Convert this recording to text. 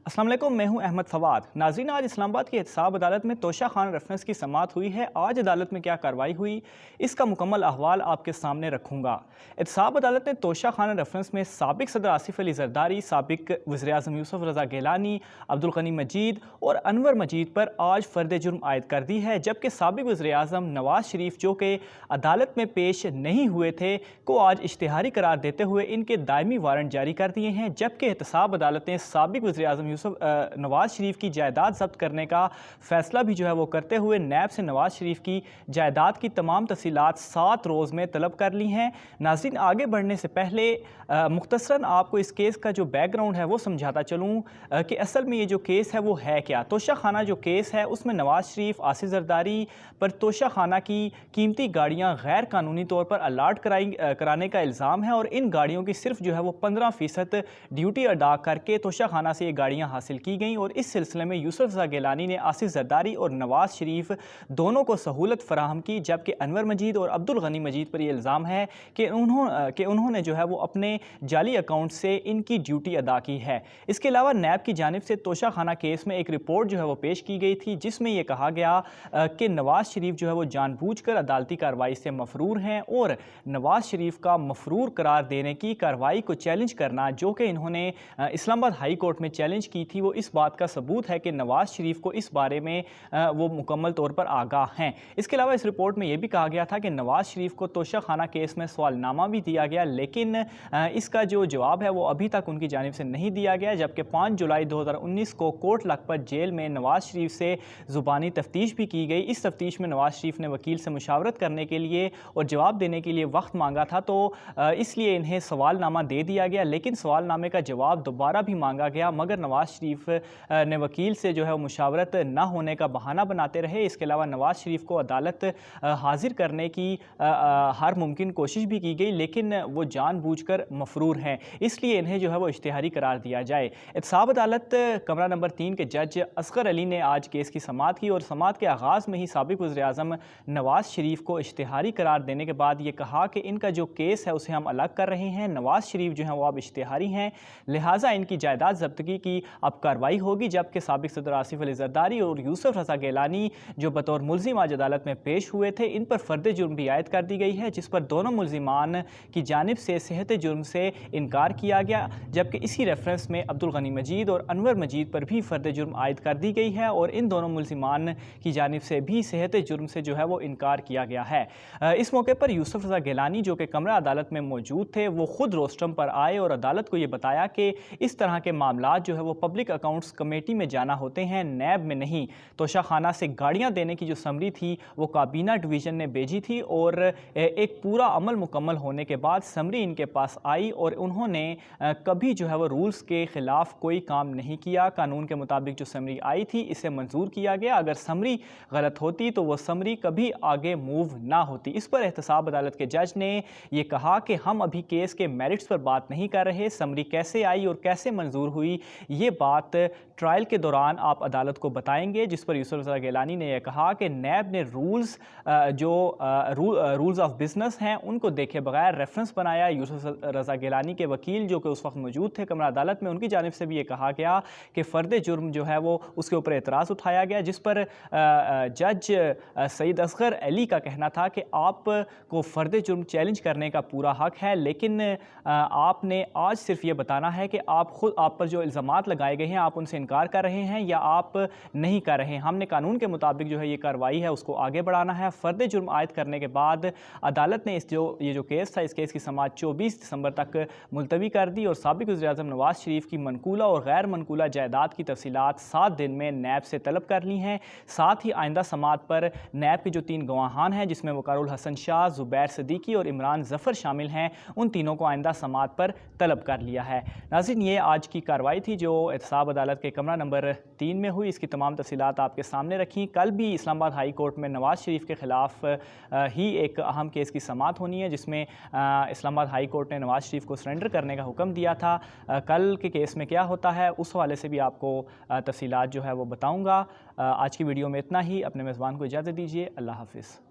अस्सलाम वालेकुम, मैं हूं अहमद फवाद। नाज़रीन, आज इस्लामाबाद की एहतसाब अदालत में तोशा खान रेफरेंस की समाअत हुई है। आज अदालत में क्या कार्रवाई हुई, इसका मुकम्मल अहवाल आपके सामने रखूंगा। एहतसाब अदालत ने तोशा खान रेफरेंस में साबिक सदर आसिफ अली जरदारी, साबिक वज़ीर-ए-आज़म यूसुफ रज़ा गिलानी, अब्दुल गनी मजीद और अनवर मजीद पर आज फ़र्द जुर्म आयद कर दी है, जबकि साबिक वज़ीर-ए-आज़म नवाज शरीफ, जो कि अदालत में पेश नहीं हुए थे, को आज इश्तिहारी करार देते हुए इनके दायमी वारंट जारी कर दिए हैं। जबकि एहतसाब अदालत ने साबिक वज़ीर-ए-आज़म नवाज शरीफ की जायदाद जब्त करने का फैसला भी जो है वो करते हुए नैब से नवाज शरीफ की जायदाद की तमाम तफसीलात 7 रोज़ में तलब कर ली हैं। नाज़रीन, आगे बढ़ने से पहले मुख्तसरन आपको इस केस का जो बैकग्राउंड है वो समझाता चलूँ कि असल में ये जो केस है वो है क्या। तोशा खाना जो केस है उसमें नवाज शरीफ, आसिफ जरदारी पर तोशा खाना की कीमती गाड़ियाँ गैर कानूनी तौर पर अलाट कराने का इल्ज़ाम है और इन गाड़ियों की सिर्फ जो है वो 15% ड्यूटी अदा करके तोशा खाना से ये गाड़ियाँ हासिल की गई। और इस सिलसिले में यूसुफ रज़ा गिलानी ने आसिफ जरदारी और नवाज शरीफ दोनों को सहूलत फराहम की, जबकि अनवर मजीद और अब्दुल गनी मजीद पर यह इल्ज़ाम है कि उन्होंने जो है वो अपने जाली अकाउंट से इनकी ड्यूटी अदा की है। इसके अलावा नैब की जानिब से तोशा खाना केस में एक रिपोर्ट जो है वो पेश की गई थी, जिसमें यह कहा गया कि नवाज शरीफ जो है वो जानबूझकर अदालती कार्रवाई से मफरूर हैं और नवाज शरीफ का मफरूर करार देने की कार्रवाई को चैलेंज करना, जो कि इन्होंने इस्लामाबाद हाई कोर्ट में चैलेंज की थी, वो इस बात का सबूत है कि नवाज शरीफ को इस बारे में वो मुकम्मल तौर पर आगाह हैं। इसके अलावा इस रिपोर्ट में यह भी कहा गया था कि नवाज शरीफ को तोशा खाना केस में सवालनामा भी दिया गया, लेकिन इसका जो जवाब है वो अभी तक उनकी जानिब से नहीं दिया गया। जबकि 5 जुलाई 2019 को कोट लखपत जेल में नवाज शरीफ से ज़ुबानी तफ्तीश भी की गई। इस तफ्तीश में नवाज शरीफ ने वकील से मुशावरत करने के लिए और जवाब देने के लिए वक्त मांगा था, तो इसलिए इन्हें सवालनामा दे दिया गया, लेकिन सवालनामे का जवाब दोबारा भी मांगा गया, मगर नवाज शरीफ ने वकील से जो है वो मुशावरत ना होने का बहाना बनाते रहे। इसके अलावा नवाज शरीफ को अदालत हाजिर करने की हर मुमकिन कोशिश भी की गई, लेकिन वो जानबूझकर मफरूर हैं, इसलिए इन्हें जो है वो इश्तिहारी करार दिया जाए। एहतसाब अदालत कमरा नंबर 3 के जज असगर अली ने आज केस की समाअत की और समाअत के आगाज़ में ही साबिक वज़ीर-ए-आज़म नवाज शरीफ को इश्तिहारी करार देने के बाद ये कहा कि इनका जो केस है उसे हम अलग कर रहे हैं। नवाज शरीफ जो है वो अब इश्तिहारी हैं, लिहाजा इनकी जायदाद जब्तगी की अब कार्रवाई होगी। जबकि साबिक सदर आसिफ अली जरदारी और यूसुफ रज़ा गिलानी जो बतौर मुल्ज़िम आज अदालत में पेश हुए थे, इन पर फ़र्द जुर्म भी आयद कर दी गई है, जिस पर दोनों मुल्ज़िमान की जानिब से सेहत जुर्म से इनकार किया गया। जबकि इसी रेफरेंस में अब्दुल गनी मजीद और अनवर मजीद पर भी फ़र्द जुर्म आयद कर दी गई है और इन दोनों मुल्ज़िमान की जानिब से भी सेहत जुर्म से जो है वो इनकार किया गया है। इस मौके पर यूसुफ रज़ा गिलानी, जो कि कमरा अदालत में मौजूद थे, वो खुद रोस्टम पर आए और अदालत को ये बताया कि इस तरह के मामलात जो है वो पब्लिक अकाउंट्स कमेटी में जाना होते हैं, नैब में नहीं। तोशा खाना से गाड़ियाँ देने की जो समरी थी वो काबीना डिवीज़न ने भेजी थी और एक पूरा अमल मुकम्मल होने के बाद समरी इनके पास आई और उन्होंने कभी जो है वो रूल्स के ख़िलाफ़ कोई काम नहीं किया। कानून के मुताबिक जो समरी आई थी इसे मंजूर किया गया। अगर समरी गलत होती तो वो समरी कभी आगे मूव ना होती। इस पर एहतसाब अदालत के जज ने यह कहा कि हम अभी केस के मेरिट्स पर बात नहीं कर रहे, समरी कैसे आई और कैसे मंजूर हुई ये बात ट्रायल के दौरान आप अदालत को बताएंगे। जिस पर यूसुफ रज़ा गिलानी ने यह कहा कि नैब ने रूल्स ऑफ बिजनेस हैं उनको देखे बगैर रेफरेंस बनाया। यूसुफ रज़ा गिलानी के वकील जो कि उस वक्त मौजूद थे कमरा अदालत में, उनकी जानिब से भी ये कहा गया कि फ़र्द जुर्म जो है वो उसके ऊपर एतराज़ उठाया गया, जिस पर जज सईद असगर अली का कहना था कि आपको फ़र्द जुर्म चैलेंज करने का पूरा हक है, लेकिन आपने आज सिर्फ ये बताना है कि आप पर जो इल्ज़ामात लगाए गए हैं आप उनसे इनकार कर रहे हैं या आप नहीं कर रहे हैं। हमने कानून के मुताबिक जो है ये कार्रवाई है उसको आगे बढ़ाना है। फ़र्द जुर्म आयद करने के बाद अदालत ने ये जो केस था, इस केस की समाअत 24 दिसंबर तक मुलतवी कर दी और साबिक वज़ीर-ए-आज़म नवाज शरीफ की मनकूला और गैर मनकूला जायदाद की तफसीलात 7 दिन में नैब से तलब कर ली हैं। साथ ही आइंदा समाअत पर नैब के जो 3 गवाहान हैं, जिसमें वकारुल हसन शाह, ज़ुबैर सदीकी और इमरान ज़फ़र शामिल हैं, उन तीनों को आइंदा समाअत पर तलब कर लिया है। नाज़रीन, ये आज की कार्रवाई थी जो एहतसाब अदालत के कमरा नंबर 3 में हुई। इसकी तमाम तफसीलात आपके सामने रखी। कल भी इस्लामाबाद हाई कोर्ट में नवाज शरीफ के ख़िलाफ़ ही एक अहम केस की समाअत होनी है, जिसमें इस्लामाबाद हाई कोर्ट ने नवाज शरीफ को सरेंडर करने का हुक्म दिया था। कल के केस में क्या होता है उस हवाले से भी आपको तफसीलात जो है वो बताऊँगा। आज की वीडियो में इतना ही। अपने मेज़बान को इजाज़त दीजिए। अल्लाह हाफ़िज़।